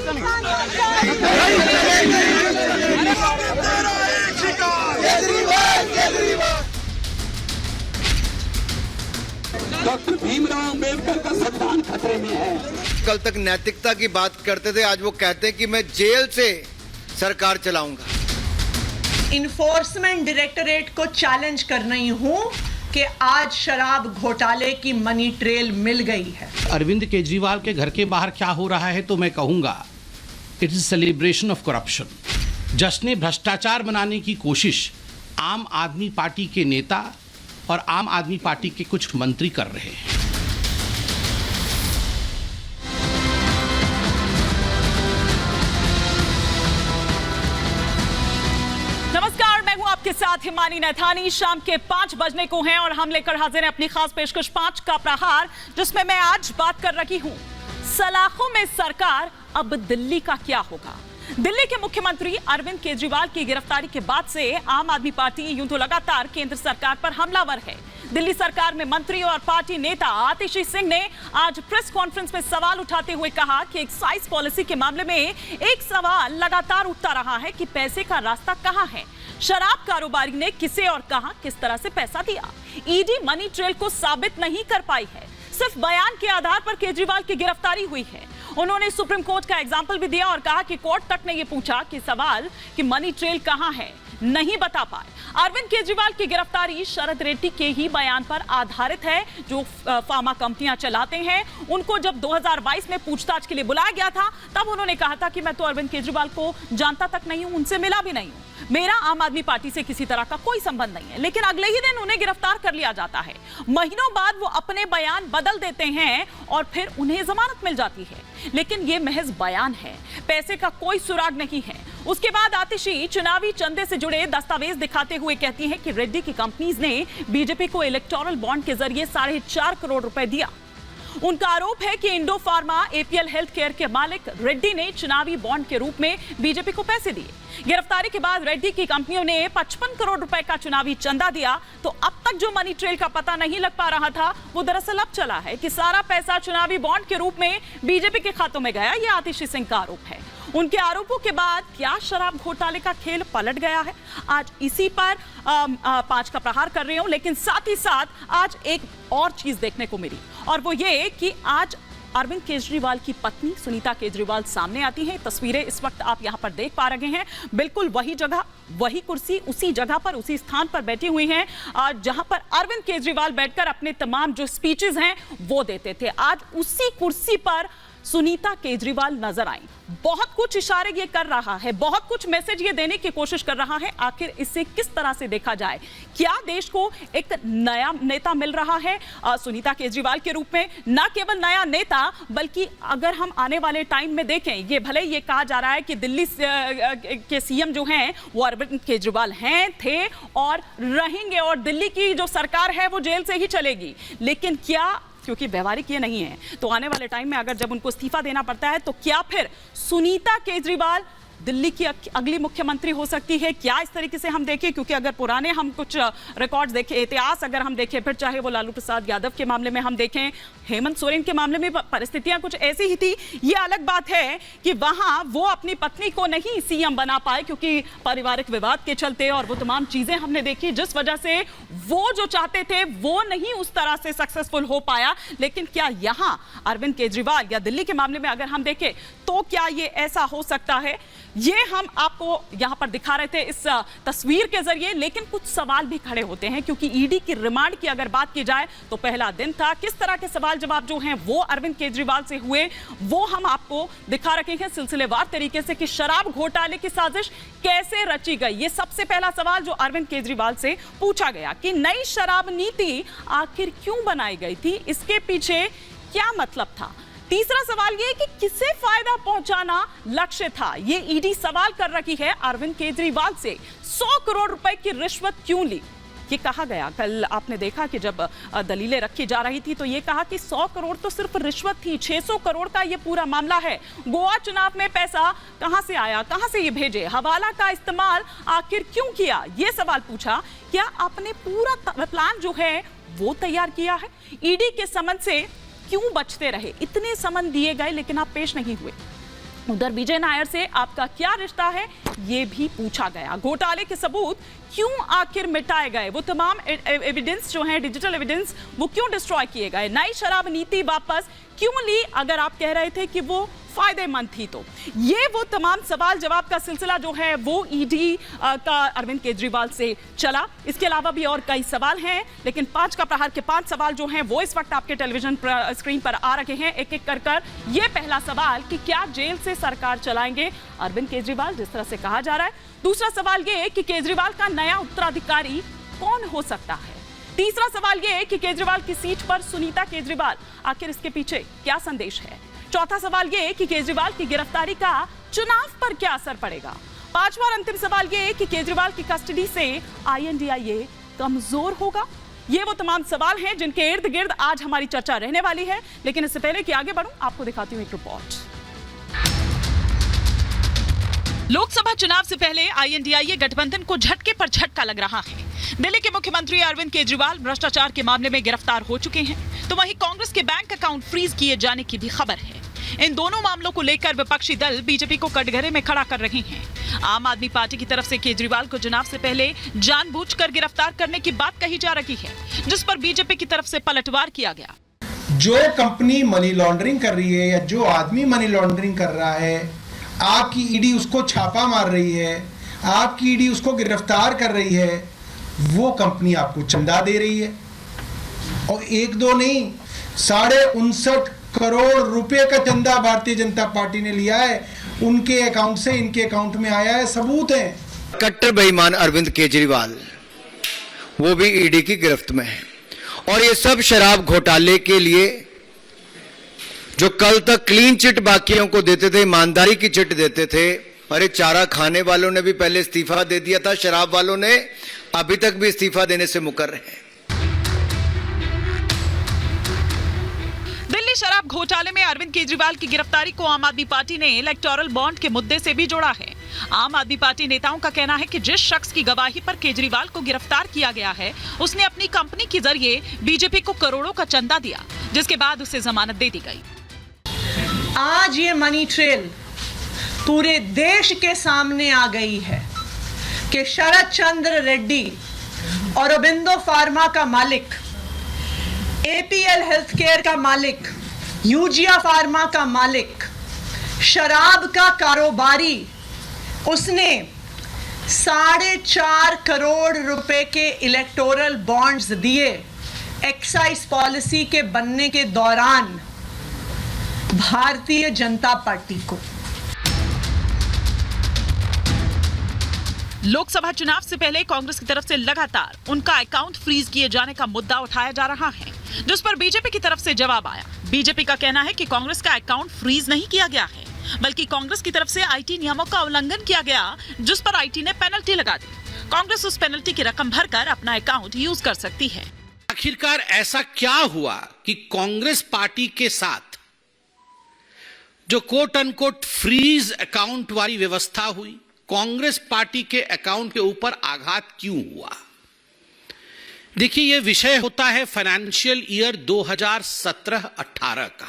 Doctor Bhimrao Ambedkar का संविधान खतरे में है। कल तक नैतिकता की बात करते थे, आज वो कहते हैं कि मैं जेल से सरकार चलाऊंगा। इन्फोर्समेंट डायरेक्टरेट को चैलेंज कर रही हूं कि आज शराब घोटाले की मनी ट्रेल मिल गई है। अरविंद केजरीवाल के घर के बाहर क्या हो रहा है तो मैं कहूंगा it is celebration of corruption. जश्न भ्रष्टाचार बनाने की कोशिश आम आदमी पार्टी के नेता और आम आदमी पार्टी के कुछ मंत्री कर रहे हैं। नमस्कार, मैं हूं आपके साथ हिमानी नैथानी। शाम के 5 बजने को हैं और हम लेकर हाजिर हैं अपनी खास पेशकश 5 का प्रहार, जिसमें मैं आज बात कर रही हूं सलाखों में सरकार, अब दिल्ली का क्या होगा। दिल्ली के मुख्यमंत्री अरविंद केजरीवाल की गिरफ्तारी के बाद से आम आदमी पार्टी यूं तो लगातार केंद्र सरकार पर हमलावर है। दिल्ली सरकार में मंत्री और पार्टी नेता आतिशी सिंह ने आज प्रेस कॉन्फ्रेंस में सवाल उठाते हुए कहा कि एक्साइज पॉलिसी के मामले में एक सवाल लगातार उठता रहा है कि पैसे का रास्ता कहां है। शराब कारोबारी ने किसे और कहां किस तरह से पैसा दिया। ईडी मनी ट्रेल को साबित नहीं कर पाई है, सिर्फ बयान के आधार पर केजरीवाल की गिरफ्तारी हुई है। उन्होंने सुप्रीम कोर्ट का एग्जाम्पल भी दिया और कहा कि कोर्ट तक ने यह पूछा कि सवाल कि मनी ट्रेल कहां है, नहीं बता पाए। अरविंद केजरीवाल की गिरफ्तारी शरद रेड्डी के ही बयान पर आधारित है, जो फार्मा कंपनियां चलाते हैं। उनको जब 2022 में पूछताछ के लिए बुलाया गया था, तब उन्होंने कहा था कि मैं तो अरविंद केजरीवाल को जानता तक नहीं हूं, उनसे मिला भी नहीं हूं, मेरा आम आदमी पार्टी से किसी तरह का कोई संबंध नहीं है। लेकिन अगले ही दिन उन्हें गिरफ्तार कर लिया जाता है। महीनों बाद वो अपने बयान बदल देते हैं और फिर उन्हें जमानत मिल जाती है। लेकिन ये महज बयान है, पैसे का कोई सुराग नहीं है। उसके बाद आतिशी चुनावी चंदे से जुड़े दस्तावेज दिखाते हुए कहती है कि रेड्डी की कंपनीज ने बीजेपी को इलेक्टोरल बॉन्ड के जरिए 4.5 करोड़ रुपए दिया। उनका आरोप है कि Indo pharma APL health care के मालिक रेड्डी ने चुनावी बॉन्ड के रूप में बीजेपी को पैसे दिए। गिरफ्तारी के बाद रेड्डी की कंपनियों ने 55 करोड़ रुपए का चुनावी चंदा दिया। तो अब तक जो मनी ट्रेल का पता नहीं लग पा रहा था, वो दरअसल अब चला है कि सारा पैसा चुनावी बॉन्ड के रूप में बीजेपी के खातों में गया। यह आतिशी सिंह का आरोप है। उनके आरोपों के बाद क्या शराब घोटाले का खेल पलट गया है? आज इसी पर 5 का प्रहार कर रही हूं, लेकिन साथ ही साथ आज एक और चीज देखने को मिली, और वो ये कि आज अरविंद केजरीवाल की पत्नी सुनीता केजरीवाल सामने आती हैं। तस्वीरें इस वक्त आप यहां पर देख पा रहे हैं। बिल्कुल वही जगह, वही कुर्सी, उसी जगह पर, उसी स्थान पर बैठी हुई हैं जहां पर अरविंद केजरीवाल बैठकर अपने तमाम जो स्पीचेस हैं वो देते थे। आज उसी कुर्सी पर सुनीता केजरीवाल नजर आई। बहुत कुछ इशारे ये कर रहा है, बहुत कुछ मैसेज ये देने की कोशिश कर रहा है। आखिर इसे किस तरह से देखा जाए? क्या देश को एक नया नेता मिल रहा है सुनीता केजरीवाल के रूप में? न केवल नया नेता, बल्कि अगर हम आने वाले टाइम में देखें, ये भले ये कहा जा रहा है कि दिल्ली के सीएम जो हैं वो अरविंद केजरीवाल हैं, थे और रहेंगे, और दिल्ली की जो सरकार है वो जेल से ही चलेगी, लेकिन क्या, क्योंकि व्यवहारिक ये नहीं है, तो आने वाले टाइम में अगर जब उनको इस्तीफा देना पड़ता है, तो क्या फिर सुनीता केजरीवाल दिल्ली की अगली मुख्यमंत्री हो सकती है? क्या इस तरीके से हम देखें? क्योंकि अगर पुराने हम कुछ रिकॉर्ड्स देखें, इतिहास अगर हम देखें, फिर चाहे वो लालू प्रसाद यादव के मामले में हम देखें, हेमंत सोरेन के मामले में परिस्थितियां कुछ ऐसी ही थी। ये अलग बात है कि वहां वो अपनी पत्नी को नहीं सीएम बना पाए, क्योंकि पारिवारिक विवाद के चलते, और वो तमाम चीजें हमने देखी, जिस वजह से वो जो चाहते थे वो नहीं उस तरह से सक्सेसफुल हो पाया। लेकिन क्या यहां अरविंद केजरीवाल या दिल्ली के मामले में अगर हम देखें, तो क्या ये ऐसा हो सकता है? ये हम आपको यहां पर दिखा रहे थे इस तस्वीर के जरिए, लेकिन कुछ सवाल भी खड़े होते हैं, क्योंकि ईडी की रिमांड की अगर बात की जाए तो पहला दिन था। किस तरह के सवाल जवाब जो हैं वो अरविंद केजरीवाल से हुए, वो हम आपको दिखा रखे हैं सिलसिलेवार तरीके से कि शराब घोटाले की साजिश कैसे रची गई। ये सबसे पहला सवाल जो अरविंद केजरीवाल से पूछा गया कि नई शराब नीति आखिर क्यों बनाई गई थी, इसके पीछे क्या मतलब था। तीसरा सवाल ये कि किसे फायदा पहुंचाना लक्ष्य था। ये ईडी सवाल कर रही है अरविंद केजरीवाल से। 100 करोड़ रुपए की रिश्वत क्यों ली, ये कहा गया। कल आपने देखा कि जब दलीलें रखी जा रही थी तो ये कहा कि 100 करोड़ तो सिर्फ रिश्वत थी, 600 करोड़ का ये पूरा मामला है। गोवा चुनाव में पैसा कहां से आया, कहां से ये भेजे, हवाला का इस्तेमाल आखिर क्यों किया, ये सवाल पूछा। क्या आपने पूरा प्लान जो है वो तैयार किया है? ईडी के समन से क्यों बचते रहे? इतने समन दिए गए लेकिन आप पेश नहीं हुए। उधर विजय नायर से आपका क्या रिश्ता है, ये भी पूछा गया। घोटाले के सबूत क्यों आखिर मिटाए गए, वो तमाम एविडेंस जो हैं, डिजिटल एविडेंस, वो क्यों डिस्ट्रॉय किए गए, नई शराब नीति वापस क्यों ली, अगर आप कह रहे थे कि वो फायदेमंद थी तो। ये वो तमाम सवाल जवाब का सिलसिला जो है वो ईडी का अरविंद केजरीवाल से चला। इसके अलावा भी और कई सवाल हैं, लेकिन 5 का प्रहार के 5 सवाल जो हैं वो इस वक्त आपके टेलीविजन स्क्रीन पर आ रहे हैं एक एक कर। ये पहला सवाल कि क्या जेल से सरकार चलाएंगे अरविंद केजरीवाल, जिस तरह से कहा जा रहा है। दूसरा सवाल ये कि केजरीवाल का नया उत्तराधिकारी कौन हो सकता है। तीसरा सवाल ये कि केजरीवाल की सीट पर सुनीता केजरीवाल, आखिर इसके पीछे क्या संदेश है। चौथा सवाल ये कि केजरीवाल की गिरफ्तारी का चुनाव पर क्या असर पड़ेगा। पांचवा और अंतिम सवाल ये कि केजरीवाल की कस्टडी से INDIA कमजोर होगा। ये वो तमाम सवाल हैं जिनके इर्द गिर्द आज हमारी चर्चा रहने वाली है। लेकिन इससे पहले कि आगे बढ़ूं, आपको दिखाती हूं एक रिपोर्ट। लोकसभा चुनाव से पहले INDIA गठबंधन को झटके पर झटका लग रहा है। दिल्ली के मुख्यमंत्री अरविंद केजरीवाल भ्रष्टाचार के मामले में गिरफ्तार हो चुके हैं, तो वहीं कांग्रेस के बैंक अकाउंट फ्रीज किए जाने की भी खबर है। इन दोनों मामलों को लेकर विपक्षी दल बीजेपी को कटघरे में खड़ा कर रहे हैं। आम आदमी पार्टी की तरफ से केजरीवाल को चुनाव से पहले जानबूझकर गिरफ्तार करने की बात कही जा रही है, जिस पर बीजेपी की तरफ से पलटवार किया गया। जो कंपनी मनी लॉन्ड्रिंग कर रही है या जो आदमी मनी लॉन्ड्रिंग कर रहा है, आपकी ईडी उसको छापा मार रही है, आपकी ईडी उसको गिरफ्तार कर रही है, वो कंपनी आपको चंदा दे रही है। और 1-2 नहीं, 59.5 करोड़ रुपए का चंदा भारतीय जनता पार्टी ने लिया है, उनके अकाउंट से इनके अकाउंट में आया है, सबूत है। कट्टर बेईमान अरविंद केजरीवाल वो भी ईडी की गिरफ्त में है, और ये सब शराब घोटाले के लिए जो कल तक क्लीन चिट बाकियों को देते थे, ईमानदारी की चिट देते थे। अरे चारा खाने वालों ने भी पहले इस्तीफा दे दिया था, शराब वालों ने अभी तक भी इस्तीफा देने से मुकर रहे हैं। दिल्ली शराब घोटाले में अरविंद केजरीवाल की गिरफ्तारी को आम आदमी पार्टी ने इलेक्टोरल बॉन्ड के मुद्दे से भी जोड़ा है। आम आदमी पार्टी नेताओं का कहना है कि जिस शख्स की गवाही पर केजरीवाल को गिरफ्तार किया गया है, उसने अपनी कंपनी के जरिए बीजेपी को करोड़ों का चंदा दिया, जिसके बाद उसे जमानत दे दी गई। आज ये मनी ट्रेल पूरे देश के सामने आ गई है कि शरद चंद्र रेड्डी और अरबिंदो फार्मा का मालिक, APL हेल्थ केयर का मालिक, यूजिया फार्मा का मालिक, शराब का कारोबारी, उसने 4.5 करोड़ रुपए के इलेक्टोरल बॉन्ड्स दिए एक्साइज पॉलिसी के बनने के दौरान भारतीय जनता पार्टी को। लोकसभा चुनाव से पहले कांग्रेस की तरफ से लगातार उनका अकाउंट फ्रीज किए जाने का मुद्दा उठाया जा रहा है, जिस पर बीजेपी की तरफ से जवाब आया। बीजेपी का कहना है कि कांग्रेस का अकाउंट फ्रीज नहीं किया गया है, बल्कि कांग्रेस की तरफ से IT नियमों का उल्लंघन किया गया, जिस पर IT ने पेनल्टी लगा दी। कांग्रेस उस पेनल्टी की रकम भरकर अपना अकाउंट यूज कर सकती है। आखिरकार ऐसा क्या हुआ कि कांग्रेस पार्टी के साथ जो कोट अनकोट फ्रीज अकाउंट वाली व्यवस्था हुई, कांग्रेस पार्टी के अकाउंट के ऊपर आघात क्यों हुआ? देखिए, यह विषय होता है फाइनेंशियल ईयर 2017-18 का।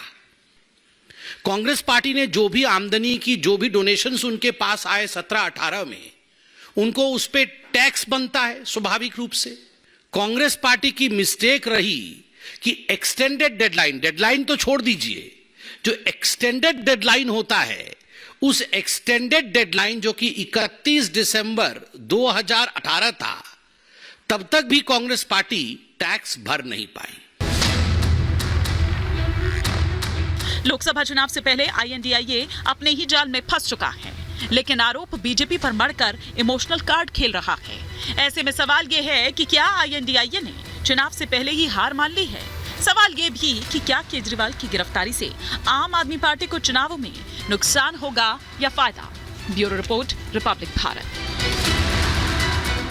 कांग्रेस पार्टी ने जो भी आमदनी की, जो भी डोनेशंस उनके पास आए 17-18 में, उनको उस पर टैक्स बनता है स्वाभाविक रूप से। कांग्रेस पार्टी की मिस्टेक रही कि एक्सटेंडेड डेडलाइन तो छोड़ दीजिए, जो एक्सटेंडेड डेडलाइन होता है, उस एक्सटेंडेड डेडलाइन जो कि 31 दिसंबर 2018 था, तब तक भी कांग्रेस पार्टी टैक्स भर नहीं पाई। लोकसभा चुनाव से पहले INDIA अपने ही जाल में फंस चुका है, लेकिन आरोप बीजेपी पर मढ़कर इमोशनल कार्ड खेल रहा है। ऐसे में सवाल यह है कि क्या INDIA ने चुनाव से पहले ही हार मान ली है? सवाल यह भी कि क्या केजरीवाल की गिरफ्तारी से आम आदमी पार्टी को चुनावों में नुकसान होगा या फायदा? Bureau report, Republic Bharat.